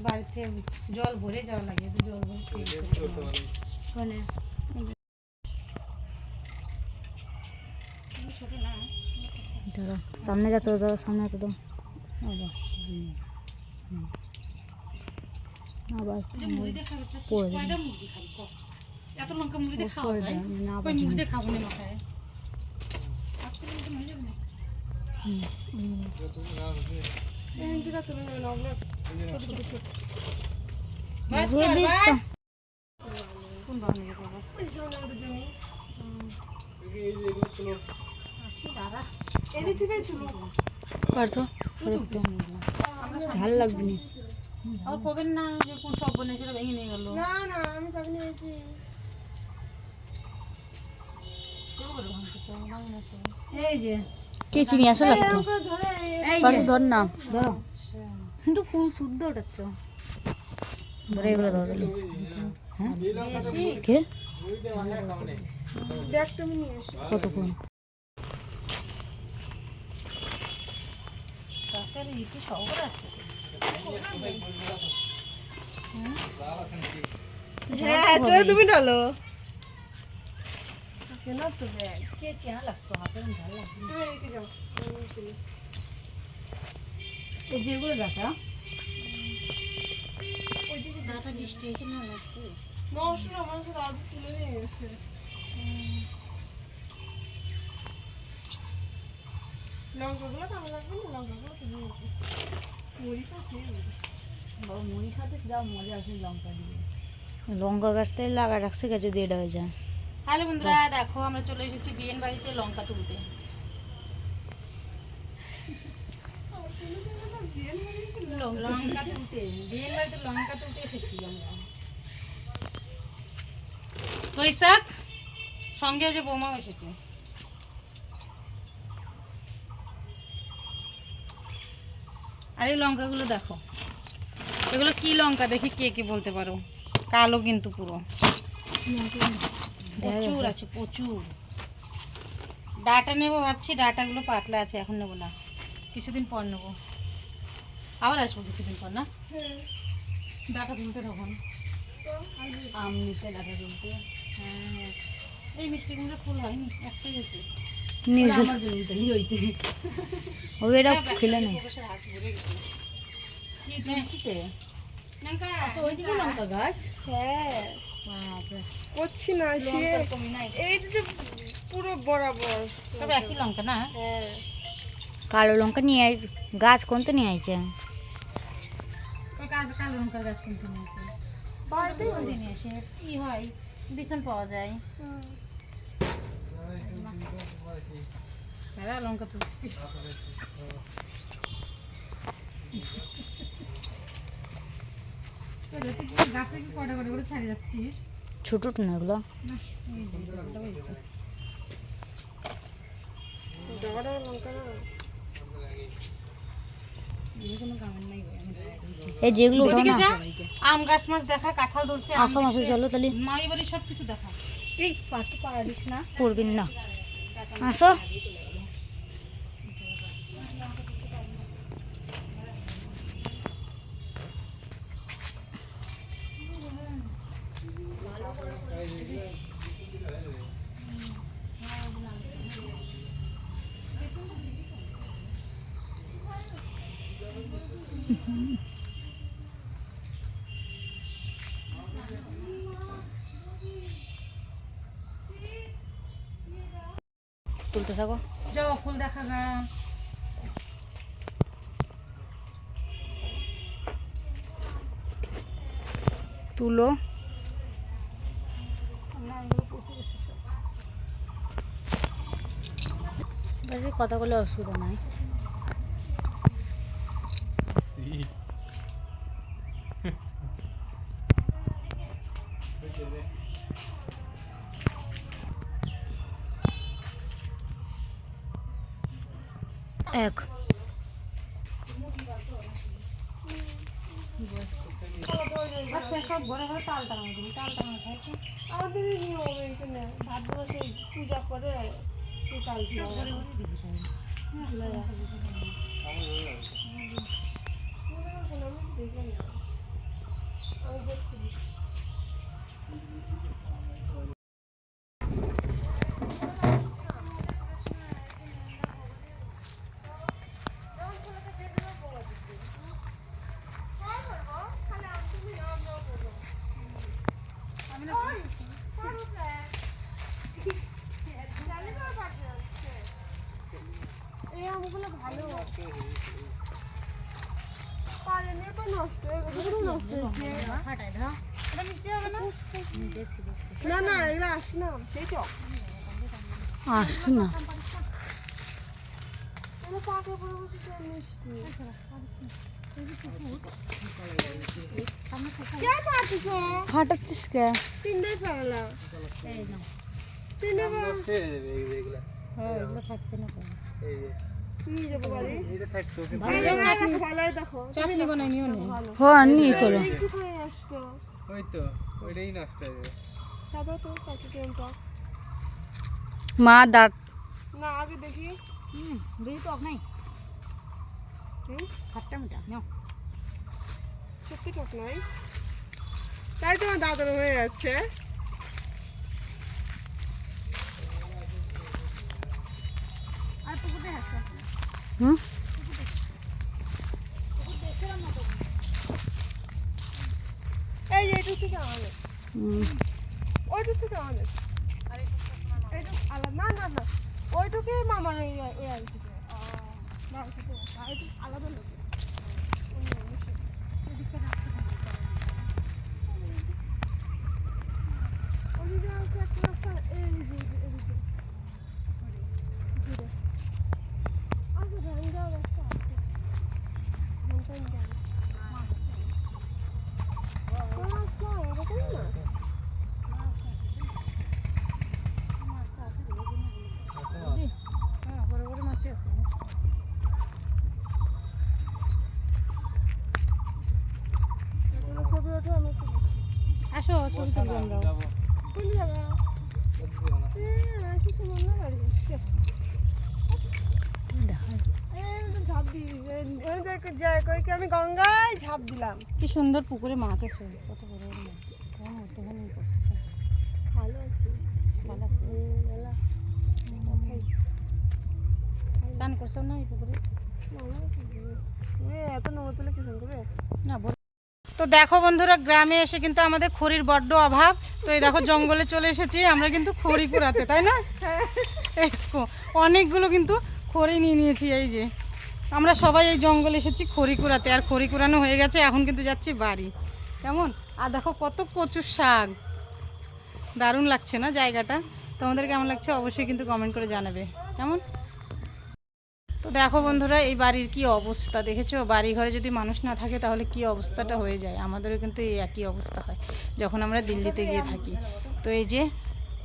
বাড়িতে জল ভরে যাওয়া লাগে, জল ভরে ছোট না। ধরো সামনে যেত, ধরো সামনে যেত, আবার এত লঙ্কা মুড়ি দিয়ে খাওয়া যায়? ওই মুড়ি দিয়ে খাবো না মাথায়। ঝাল লাগবে না। আর কবেন না যে কোন সব বনে সেটা ভেঙে নিয়ে গেল। না না আমি চাবি নিয়েছি। এই যে কে চিনি আসা লাগতো, ধর না, ধরো কিন্তু ফুল শুদ্ধ ওঠাচ্ছ। ধরে এগুলো ধর। হ্যাঁ কে কতক্ষণ হ্যাঁ চলো তুমি ডালো। কে চেনা লাগতো হাতে ঝাল লাগতো। এই যেগুলো ডাটা ডাটা বৃষ্টি এসে না লাগতো। মশলা আমার কাছে আজ তুলে নিয়ে গেছে। লঙ্কাগুলো কেমন লাগবে না? লঙ্কাগুলো তুলে নিয়েছি। মুড়ি খাচ্ছি বাবা, মুড়ি খাতে যা মজা আছে লঙ্কা দিয়ে। লঙ্কা গাছটাই লাগা রাখছে, যদি এটা হয়ে যায়। হ্যালো বন্ধুরা, দেখো আমরা চলে এসেছি বিয়ের বাড়িতে লঙ্কা তুলতে। লঙ্কা তুলতে বিয়ের বাড়িতে লঙ্কা তুলতে এসেছি আমরা। বৈশাখ সঙ্গে যে বৌমাও এসেছে। আর এই লঙ্কাগুলো দেখো, এগুলো কি লঙ্কা দেখি কে কে বলতে পারো। কালো কিন্তু পুরো, প্রচুর আছে প্রচুর। ডাটা নেবো ভাবছি, ডাটাগুলো পাতলা আছে, এখন নেবো না, কিছুদিন পর নেবো। আবার আসবো কিছুদিন পর না ডাটা তুলতে, তখন আম নিতে ডাটা তুলতে। হ্যাঁ এই মিষ্টি কুমড়া ফুল হয়নি, একটাই হয়েছে, আমার জন্য উঠালি হয়েছে। এটা খেলে নেই। আচ্ছা ওইদিকে লঙ্কা গাছ। হ্যাঁ করছি না সে এই যে পুরো বরাবর সব একই লঙ্কা না? হ্যাঁ কালো লঙ্কা নিয়ে গাছ কোনটা নিয়ে আইছে? কালো লঙ্কার গাছ কিনতে নিয়ে আসে, বাড়িতে কিনতে নিয়ে আসে। কি হয়, বিছন পাওয়া যায়। তারা লঙ্কা তুলছি। গাছে কি কটা কটা করে ছাড়িয়ে যাচ্ছিস? ছোট না এগুলো? এই যেগুলো আম গাছ মাছ দেখা, কাঁঠাল ধরছে, আসো মাসে চলো তাহলে। মাই বাড়ি সব কিছু দেখা। এই পাটু পারিস না, করবেন না, আসো। তুলতে থাকো, যাও ফুল দেখা গা। তুলো। কথা বলে অসুবিধা নাই। এক আচ্ছা সব ঘরে ঘরে তাল টাঙানো দিবি, তাল টাঙানো খাইছে আমাদের নিয়ম এখানে ভাদ্র মাসে পূজা করে সেই কাল ঘরে ঘরে দিবি সব। এই আমগুলো ভালো পারেনি তো নষ্ট হয়ে গেছে নষ্ট হয়েছে না না এগুলো আসে না সেই তো আসে না এগুলো পাকে পড়ে বসে মিষ্টি কে পাচ্ছিস ফাটাচ্ছিস কে? তিনটাই পারলাম তিনটাই চাটনি বানাই নিও না। হো নিয়ে চলো। মা দাঁত না আগে দেখি বেশি টক নাই, খাট্টা মিঠা নাও। সত্যি টক নাই, তাই তোমার দাদার হয়ে যাচ্ছে। আর পুকুরে হাসতে হুম এই যে এইটুকু থেকে আমাদের ওইটুকু থেকে আমাদের এইটুকু আলাদা না না না ওইটুকুই মামার ওই আর থেকে আলাদা লোক আসো ছবি তুলবো আমরা। আমি গঙ্গায় ঝাঁপ দিলাম। কি সুন্দর পুকুরে মাছ আছে, কত বড় বড় মাছ। ভালো আছে ভালো আছে। চান করছো না এই পুকুরে? এত নোংরা তুলে কি করবে না। তো দেখো বন্ধুরা, গ্রামে এসে কিন্তু আমাদের খড়ির বড্ড অভাব। তো এই দেখো জঙ্গলে চলে এসেছি আমরা কিন্তু খড়ি কুড়াতে, তাই না? এই দেখো অনেকগুলো কিন্তু খড়ি নিয়ে নিয়েছি। এই যে আমরা সবাই এই জঙ্গলে এসেছি খড়ি কুড়াতে, আর খড়ি কুড়ানো হয়ে গেছে, এখন কিন্তু যাচ্ছি বাড়ি। কেমন? আর দেখো কত কচুর শাক, দারুণ লাগছে না জায়গাটা? তোমাদের কেমন লাগছে অবশ্যই কিন্তু কমেন্ট করে জানাবে। কেমন? তো দেখো বন্ধুরা, এই বাড়ির কি অবস্থা দেখেছো? বাড়ি ঘরে যদি মানুষ না থাকে তাহলে কি অবস্থাটা হয়ে যায়। আমাদেরও কিন্তু এই একই অবস্থা হয় যখন আমরা দিল্লিতে গিয়ে থাকি। তো এই যে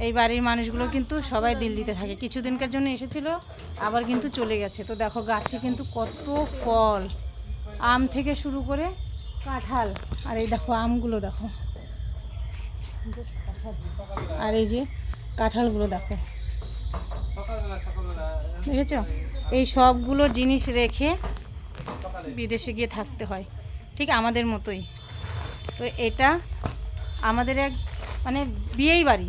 এই বাড়ির মানুষগুলো কিন্তু সবাই দিল্লিতে থাকে, কিছুদিনকার জন্য এসেছিল, আবার কিন্তু চলে গেছে। তো দেখো গাছে কিন্তু কত ফল, আম থেকে শুরু করে কাঁঠাল। আর এই দেখো আমগুলো দেখো, আর এই যে কাঁঠালগুলো দেখো, দেখেছো? এই সবগুলো জিনিস রেখে বিদেশে গিয়ে থাকতে হয়, ঠিক আমাদের মতোই। তো এটা আমাদের এক মানে বিয়েই বাড়ি।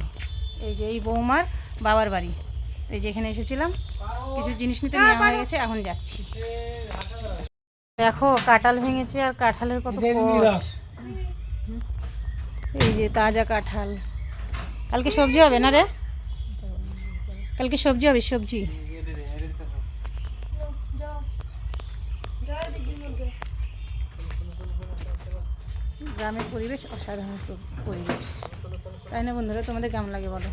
এই যে এই বৌমার বাবার বাড়ি, এই যেখানে এসেছিলাম কিছু জিনিস নিতে নেওয়া হয়ে গেছে, এখন যাচ্ছি। দেখো কাঁঠাল ভেঙেছে, আর কাঁঠালের কত কষ। এই যে তাজা কাঁঠাল। কালকে সবজি হবে না রে? কালকে সবজি হবে, সবজি। গ্রামের পরিবেশ অসাধারণ পরিবেশ, তাই না বন্ধুরা? তোমাদের কেমন লাগে বলো?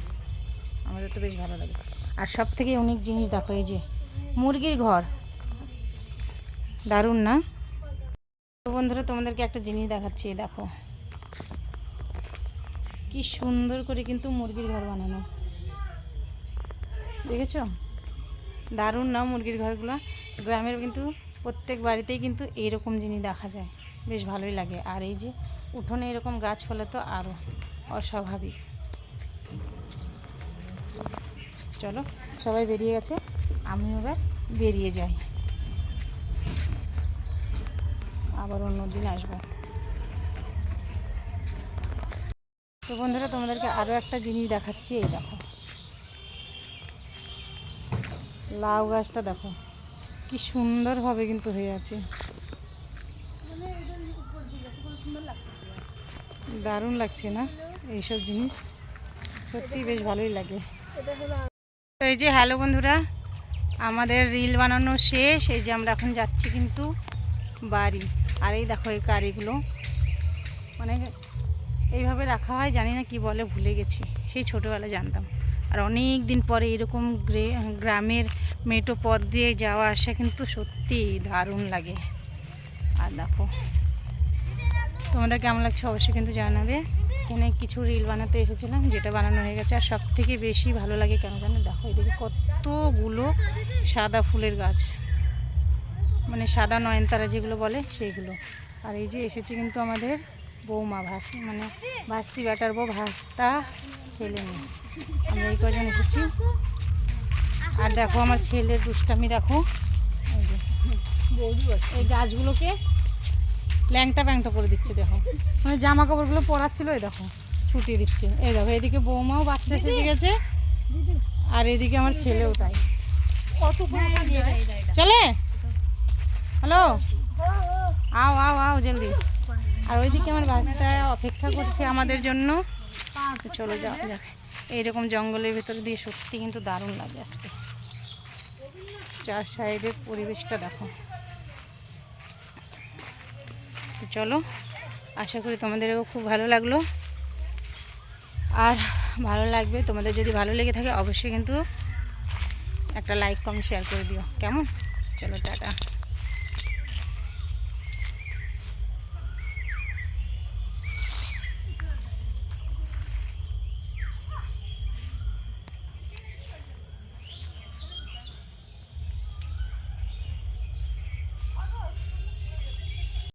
আমাদের তো বেশ ভালো লাগে। আর সব থেকে অনেক জিনিস দেখো, এই যে মুরগির ঘর, দারুণ না? তো বন্ধুরা তোমাদেরকে একটা জিনিস দেখাচ্ছি, দেখো কি সুন্দর করে কিন্তু মুরগির ঘর বানানো, দেখেছো? দারুণ না মুরগির ঘরগুলো? গ্রামের কিন্তু প্রত্যেক বাড়িতেই কিন্তু এইরকম জিনিস দেখা যায়, বেশ ভালোই লাগে। আর এই যে উঠোনে এরকম গাছপালা তো আরও অস্বাভাবিক। চলো সবাই বেরিয়ে গেছে, আমিও এবার বেরিয়ে যাই, আবার অন্য দিন আসবো। তো বন্ধুরা তোমাদেরকে আরও একটা জিনিস দেখাচ্ছি। এই দেখো লাউ গাছটা, দেখো কি সুন্দরভাবে কিন্তু হয়ে আছে, দারুণ লাগছে না এইসব জিনিস? সত্যি বেশ ভালোই লাগে। তো এই যে হ্যালো বন্ধুরা, আমাদের রিল বানানো শেষ। এই যে আমরা এখন যাচ্ছি কিন্তু বাড়ি। আর এই দেখো এই কারিগুলো মানে এইভাবে রাখা হয়, জানি না কি বলে, ভুলে গেছি, সেই ছোটোবেলায় জানতাম। আর অনেক দিন পরে এরকম গ্রামের মেঠো পথ দিয়ে যাওয়া আসা কিন্তু সত্যি দারুণ লাগে। আর দেখো তোমাদের কেমন লাগছে অবশ্যই কিন্তু জানাবে। এখানে কিছু রিল বানাতে এসেছিলাম, যেটা বানানো হয়ে গেছে। আর সব থেকে বেশি ভালো লাগে কেন জানো? দেখো এদিকে কতগুলো সাদা ফুলের গাছ, মানে সাদা নয়নতারা যেগুলো বলে সেইগুলো। আর এই যে এসেছে কিন্তু আমাদের বৌমা মানে ভাস্তি বেটার বউ, ভাস্তা ছেলে মেয়ে, আমরা এই কজন এসেছি। আর দেখো আমার ছেলের দুষ্টামি দেখো, এই গাছগুলোকে ল্যাংটা প্যাংটা করে দিচ্ছে। দেখো মানে জামা কাপড়গুলো পরা ছিল, এই দেখো ছুটিয়ে দিচ্ছে। এই দেখো এদিকে বৌমাও বাচ্চা এসে গেছে, আর এদিকে আমার ছেলেও তাই। চলে হ্যালো, আও আও আও জলদি। আর ওইদিকে আমার বাচ্চা অপেক্ষা করছে আমাদের জন্য। তো চলো যাও যাক। এইরকম জঙ্গলের ভেতর দিয়ে সত্যি কিন্তু দারুণ লাগে আজকে। চার সাইডের পরিবেশটা দেখো। তো চলো, আশা করি তোমাদেরও খুব ভালো লাগলো, আর ভালো লাগবে। তোমাদের যদি ভালো লেগে থাকে অবশ্যই কিন্তু একটা লাইক কমেন্ট শেয়ার করে দিও, কেমন? চলো টাটা।